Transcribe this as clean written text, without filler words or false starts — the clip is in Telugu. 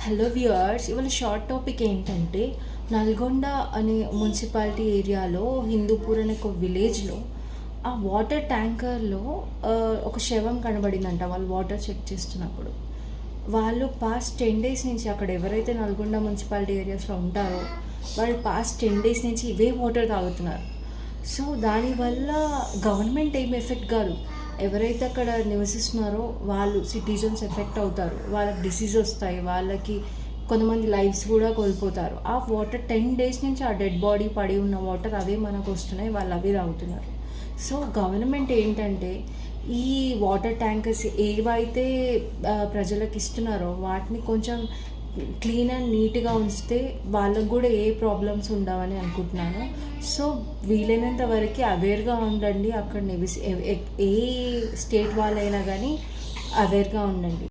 హలో వ్యూయర్స్, ఇవాళ షార్ట్ టాపిక్ ఏంటంటే నల్గొండ అనే మున్సిపాలిటీ ఏరియాలో హిందూపూర్ అనే ఒక విలేజ్లో ఆ వాటర్ ట్యాంకర్లో ఒక శవం కనబడిందంట. వాళ్ళు వాటర్ చెక్ చేస్తున్నప్పుడు వాళ్ళు పాస్ట్ 10 days నుంచి అక్కడ ఎవరైతే నల్గొండ మున్సిపాలిటీ ఏరియాస్లో ఉంటారో వాళ్ళు పాస్ట్ 10 days నుంచి ఇవే వాటర్ తాగుతున్నారు. సో దానివల్ల గవర్నమెంట్ ఏం ఎఫెక్ట్ కాదు, ఎవరైతే అక్కడ నివసిస్తున్నారో వాళ్ళు సిటిజన్స్ ఎఫెక్ట్ అవుతారు, వాళ్ళకి డిసీజ్ వస్తాయి, వాళ్ళకి కొంతమంది లైఫ్స్ కూడా కోల్పోతారు. ఆ వాటర్ 10 days నుంచి ఆ డెడ్ బాడీ పడి ఉన్న వాటర్ అవే మనకు వస్తున్నాయి, వాళ్ళు అవే తాగుతున్నారు. సో గవర్నమెంట్ ఏంటంటే ఈ వాటర్ ట్యాంకర్స్ ఏవైతే ప్రజలకు ఇస్తున్నారో వాటిని కొంచెం క్లీన్ అండ్ నీట్గా ఉంచితే వాళ్ళకు కూడా ఏ ప్రాబ్లమ్స్ ఉండవని అనుకుంటున్నాను. సో వీలైనంత వరకు అవేర్గా ఉండండి. అక్కడ ఏ స్టేట్ వాళ్ళైనా కానీ అవేర్గా ఉండండి.